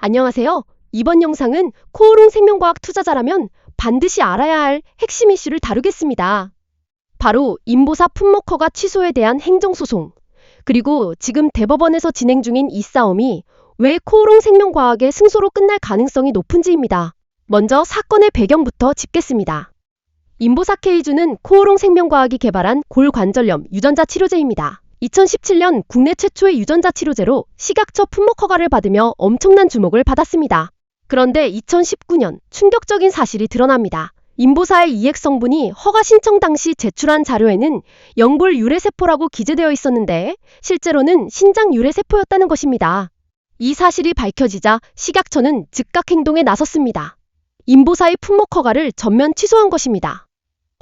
안녕하세요. 이번 영상은 코오롱 생명과학 투자자라면 반드시 알아야 할 핵심 이슈를 다루겠습니다. 바로 인보사 품목 허가 취소에 대한 행정소송, 그리고 지금 대법원에서 진행 중인 이 싸움이 왜 코오롱 생명과학의 승소로 끝날 가능성이 높은지입니다. 먼저 사건의 배경부터 짚겠습니다. 인보사 K주는 코오롱 생명과학이 개발한 골관절염 유전자 치료제입니다. 2017년 국내 최초의 유전자 치료제로 식약처 품목 허가를 받으며 엄청난 주목을 받았습니다. 그런데 2019년 충격적인 사실이 드러납니다. 인보사의 이액 성분이 허가 신청 당시 제출한 자료에는 영골 유래세포라고 기재되어 있었는데 실제로는 신장 유래세포였다는 것입니다. 이 사실이 밝혀지자 식약처는 즉각 행동에 나섰습니다. 인보사의 품목 허가를 전면 취소한 것입니다.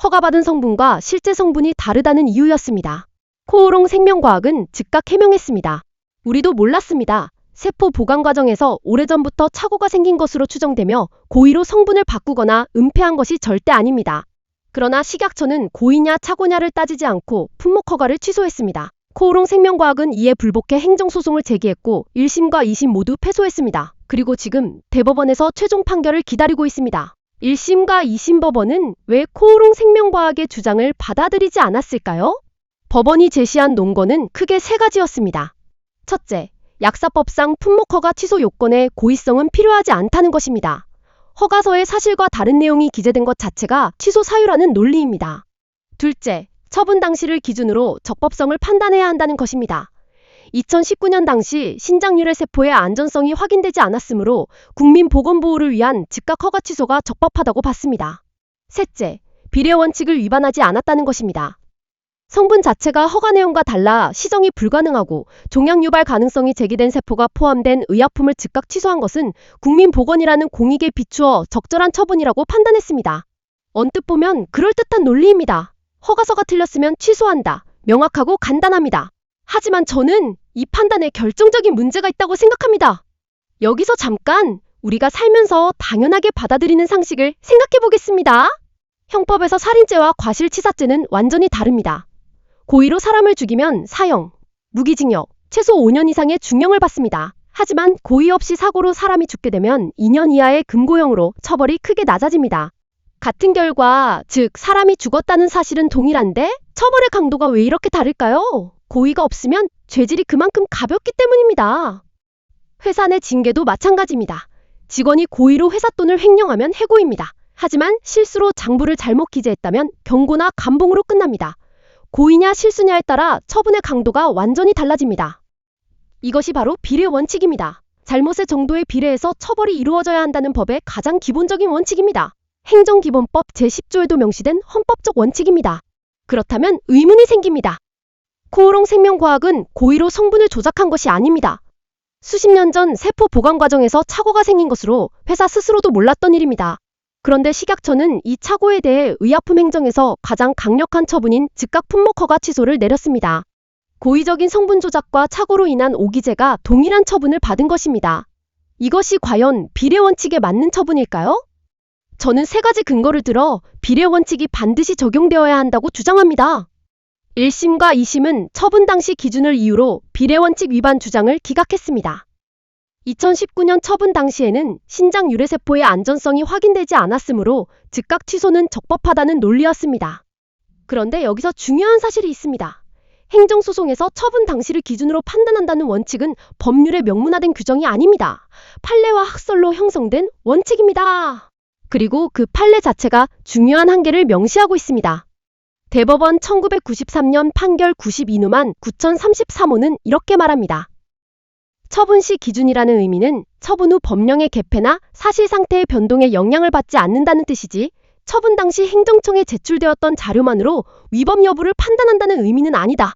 허가받은 성분과 실제 성분이 다르다는 이유였습니다. 코오롱 생명과학은 즉각 해명했습니다. 우리도 몰랐습니다. 세포 보관 과정에서 오래전부터 착오가 생긴 것으로 추정되며 고의로 성분을 바꾸거나 은폐한 것이 절대 아닙니다. 그러나 식약처는 고의냐 착오냐를 따지지 않고 품목 허가를 취소했습니다. 코오롱 생명과학은 이에 불복해 행정소송을 제기했고 1심과 2심 모두 패소했습니다. 그리고 지금 대법원에서 최종 판결을 기다리고 있습니다. 1심과 2심 법원은 왜 코오롱 생명과학의 주장을 받아들이지 않았을까요? 법원이 제시한 논거는 크게 세 가지였습니다. 첫째, 약사법상 품목 허가 취소 요건에 고의성은 필요하지 않다는 것입니다. 허가서에 사실과 다른 내용이 기재된 것 자체가 취소 사유라는 논리입니다. 둘째, 처분 당시를 기준으로 적법성을 판단해야 한다는 것입니다. 2019년 당시 신장 유래세포의 안전성이 확인되지 않았으므로 국민 보건보호를 위한 즉각 허가 취소가 적법하다고 봤습니다. 셋째, 비례 원칙을 위반하지 않았다는 것입니다. 성분 자체가 허가 내용과 달라 시정이 불가능하고 종양 유발 가능성이 제기된 세포가 포함된 의약품을 즉각 취소한 것은 국민보건이라는 공익에 비추어 적절한 처분이라고 판단했습니다. 언뜻 보면 그럴듯한 논리입니다. 허가서가 틀렸으면 취소한다. 명확하고 간단합니다. 하지만 저는 이 판단에 결정적인 문제가 있다고 생각합니다. 여기서 잠깐 우리가 살면서 당연하게 받아들이는 상식을 생각해 보겠습니다. 형법에서 살인죄와 과실치사죄는 완전히 다릅니다. 고의로 사람을 죽이면 사형, 무기징역, 최소 5년 이상의 중형을 받습니다. 하지만 고의 없이 사고로 사람이 죽게 되면 2년 이하의 금고형으로 처벌이 크게 낮아집니다. 같은 결과, 즉 사람이 죽었다는 사실은 동일한데 처벌의 강도가 왜 이렇게 다를까요? 고의가 없으면 죄질이 그만큼 가볍기 때문입니다. 회사 내 징계도 마찬가지입니다. 직원이 고의로 회사 돈을 횡령하면 해고입니다. 하지만 실수로 장부를 잘못 기재했다면 경고나 감봉으로 끝납니다. 고의냐 실수냐에 따라 처분의 강도가 완전히 달라집니다. 이것이 바로 비례 원칙입니다. 잘못의 정도에 비례해서 처벌이 이루어져야 한다는 법의 가장 기본적인 원칙입니다. 행정기본법 제10조에도 명시된 헌법적 원칙입니다. 그렇다면 의문이 생깁니다. 코오롱 생명과학은 고의로 성분을 조작한 것이 아닙니다. 수십 년 전 세포 보관 과정에서 착오가 생긴 것으로 회사 스스로도 몰랐던 일입니다. 그런데 식약처는 이 착오에 대해 의약품 행정에서 가장 강력한 처분인 즉각 품목 허가 취소를 내렸습니다. 고의적인 성분 조작과 착오로 인한 오기재가 동일한 처분을 받은 것입니다. 이것이 과연 비례 원칙에 맞는 처분일까요? 저는 세 가지 근거를 들어 비례 원칙이 반드시 적용되어야 한다고 주장합니다. 1심과 2심은 처분 당시 기준을 이유로 비례 원칙 위반 주장을 기각했습니다. 2019년 처분 당시에는 신장 유래세포의 안전성이 확인되지 않았으므로 즉각 취소는 적법하다는 논리였습니다. 그런데 여기서 중요한 사실이 있습니다. 행정소송에서 처분 당시를 기준으로 판단한다는 원칙은 법률에 명문화된 규정이 아닙니다. 판례와 학설로 형성된 원칙입니다. 그리고 그 판례 자체가 중요한 한계를 명시하고 있습니다. 대법원 1993년 판결 92누만 9033호는 이렇게 말합니다. 처분 시 기준이라는 의미는 처분 후 법령의 개폐나 사실 상태의 변동에 영향을 받지 않는다는 뜻이지 처분 당시 행정청에 제출되었던 자료만으로 위법 여부를 판단한다는 의미는 아니다.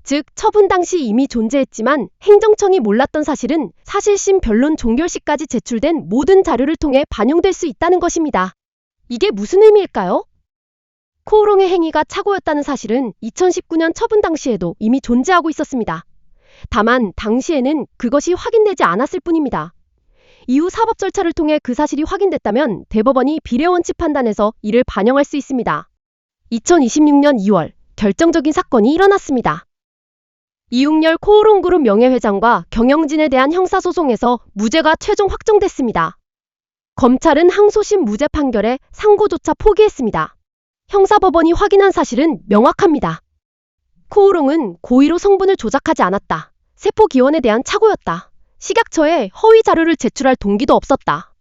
즉 처분 당시 이미 존재했지만 행정청이 몰랐던 사실은 사실심 변론 종결 시까지 제출된 모든 자료를 통해 반영될 수 있다는 것입니다. 이게 무슨 의미일까요? 코오롱의 행위가 착오였다는 사실은 2019년 처분 당시에도 이미 존재하고 있었습니다. 다만 당시에는 그것이 확인되지 않았을 뿐입니다. 이후 사법 절차를 통해 그 사실이 확인됐다면 대법원이 비례 원칙 판단에서 이를 반영할 수 있습니다. 2026년 2월 결정적인 사건이 일어났습니다. 이웅열 코오롱그룹 명예회장과 경영진에 대한 형사소송에서 무죄가 최종 확정됐습니다. 검찰은 항소심 무죄 판결에 상고조차 포기했습니다. 형사법원이 확인한 사실은 명확합니다. 코오롱은 고의로 성분을 조작하지 않았다. 세포기원에 대한 착오였다. 식약처에 허위 자료를 제출할 동기도 없었다.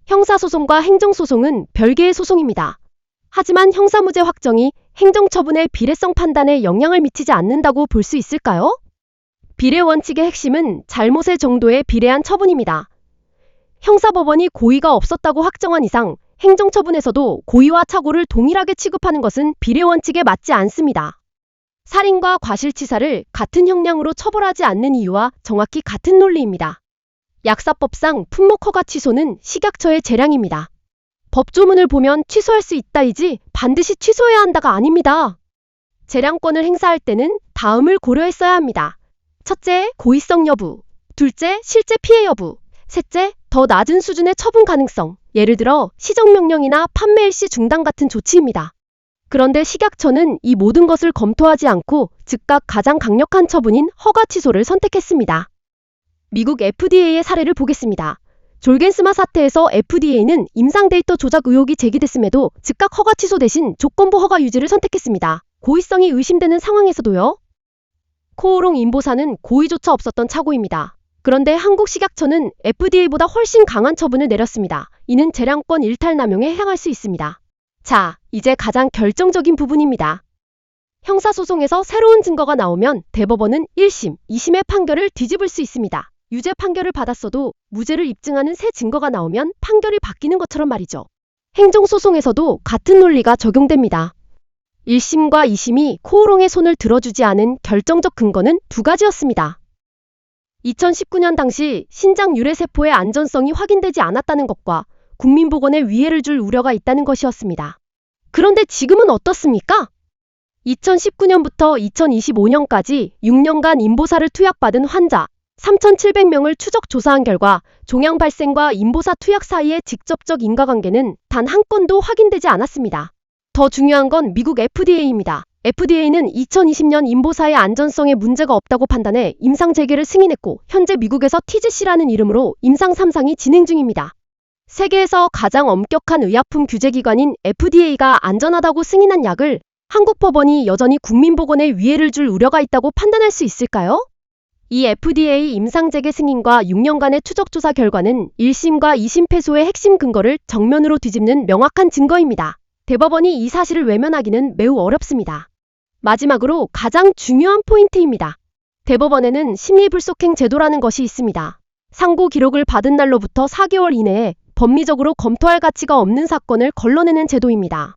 형사소송과 행정소송은 별개의 소송입니다. 하지만 형사무죄 확정이 행정처분의 비례성 판단에 영향을 미치지 않는다고 볼 수 있을까요? 비례 원칙의 핵심은 잘못의 정도에 비례한 처분입니다. 형사법원이 고의가 없었다고 확정한 이상 행정처분에서도 고의와 착오를 동일하게 취급하는 것은 비례 원칙에 맞지 않습니다. 살인과 과실치사를 같은 형량으로 처벌하지 않는 이유와 정확히 같은 논리입니다. 약사법상 품목 허가 취소는 식약처의 재량입니다. 법조문을 보면 취소할 수 있다이지 반드시 취소해야 한다가 아닙니다. 재량권을 행사할 때는 다음을 고려했어야 합니다. 첫째, 고의성 여부. 둘째, 실제 피해 여부. 셋째, 더 낮은 수준의 처분 가능성. 예를 들어 시정명령이나 판매 일시 중단 같은 조치입니다. 그런데 식약처는 이 모든 것을 검토하지 않고 즉각 가장 강력한 처분인 허가 취소를 선택했습니다. 미국 FDA의 사례를 보겠습니다. 졸겐스마 사태에서 FDA는 임상 데이터 조작 의혹이 제기됐음에도 즉각 허가 취소 대신 조건부 허가 유지를 선택했습니다. 고의성이 의심되는 상황에서도요. 코오롱 인보사는 고의조차 없었던 착오입니다. 그런데 한국 식약처는 FDA보다 훨씬 강한 처분을 내렸습니다. 이는 재량권 일탈 남용에 해당할 수 있습니다. 자, 이제 가장 결정적인 부분입니다. 형사소송에서 새로운 증거가 나오면 대법원은 1심, 2심의 판결을 뒤집을 수 있습니다. 유죄 판결을 받았어도 무죄를 입증하는 새 증거가 나오면 판결이 바뀌는 것처럼 말이죠. 행정소송에서도 같은 논리가 적용됩니다. 1심과 2심이 코오롱의 손을 들어주지 않은 결정적 근거는 두 가지였습니다. 2019년 당시 신장 유래세포의 안전성이 확인되지 않았다는 것과 국민보건에 위해를 줄 우려가 있다는 것이었습니다. 그런데 지금은 어떻습니까? 2019년부터 2025년까지 6년간 인보사를 투약받은 환자 3,700명을 추적 조사한 결과 종양 발생과 인보사 투약 사이의 직접적 인과관계는 단 한 건도 확인되지 않았습니다. 더 중요한 건 미국 FDA입니다. FDA는 2020년 인보사의 안전성에 문제가 없다고 판단해 임상 재개를 승인했고 현재 미국에서 TGC라는 이름으로 임상 3상이 진행 중입니다. 세계에서 가장 엄격한 의약품 규제기관인 FDA가 안전하다고 승인한 약을 한국 법원이 여전히 국민보건에 위해를 줄 우려가 있다고 판단할 수 있을까요? 이 FDA 임상재개 승인과 6년간의 추적조사 결과는 1심과 2심 패소의 핵심 근거를 정면으로 뒤집는 명확한 증거입니다. 대법원이 이 사실을 외면하기는 매우 어렵습니다. 마지막으로 가장 중요한 포인트입니다. 대법원에는 심리불속행 제도라는 것이 있습니다. 상고 기록을 받은 날로부터 4개월 이내에 법리적으로 검토할 가치가 없는 사건을 걸러내는 제도입니다.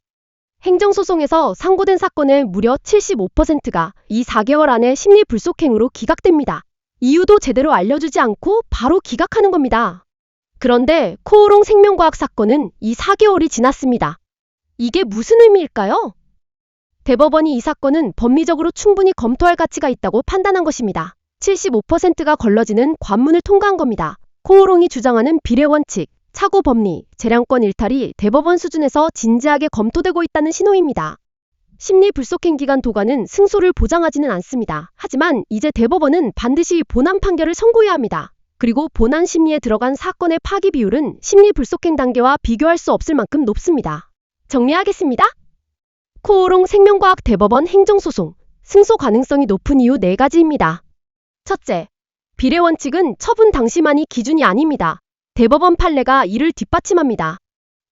행정소송에서 상고된 사건의 무려 75%가 이 4개월 안에 심리불속행으로 기각됩니다. 이유도 제대로 알려주지 않고 바로 기각하는 겁니다. 그런데 코오롱 생명과학 사건은 이 4개월이 지났습니다. 이게 무슨 의미일까요? 대법원이 이 사건은 법리적으로 충분히 검토할 가치가 있다고 판단한 것입니다. 75%가 걸러지는 관문을 통과한 겁니다. 코오롱이 주장하는 비례원칙, 착오 법리, 재량권 일탈이 대법원 수준에서 진지하게 검토되고 있다는 신호입니다. 심리불속행 기간 도과는 승소를 보장하지는 않습니다. 하지만 이제 대법원은 반드시 본안 판결을 선고해야 합니다. 그리고 본안 심리에 들어간 사건의 파기 비율은 심리불속행 단계와 비교할 수 없을 만큼 높습니다. 정리하겠습니다. 코오롱 생명과학 대법원 행정소송, 승소 가능성이 높은 이유 4가지입니다. 첫째, 비례원칙은 처분 당시만이 기준이 아닙니다. 대법원 판례가 이를 뒷받침합니다.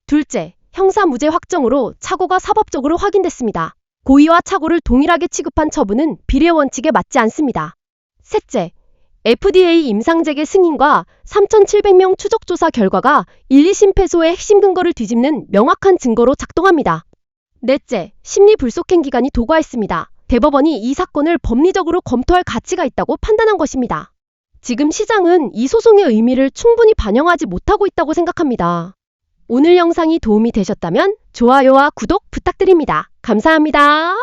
둘째, 형사무죄 확정으로 착오가 사법적으로 확인됐습니다. 고의와 착오를 동일하게 취급한 처분은 비례원칙에 맞지 않습니다. 셋째, FDA 임상재개 승인과 3,700명 추적조사 결과가 1, 2심 패소의 핵심 근거를 뒤집는 명확한 증거로 작동합니다. 넷째, 심리불속행 기간이 도과했습니다. 대법원이 이 사건을 법리적으로 검토할 가치가 있다고 판단한 것입니다. 지금 시장은 이 소송의 의미를 충분히 반영하지 못하고 있다고 생각합니다. 오늘 영상이 도움이 되셨다면 좋아요와 구독 부탁드립니다. 감사합니다.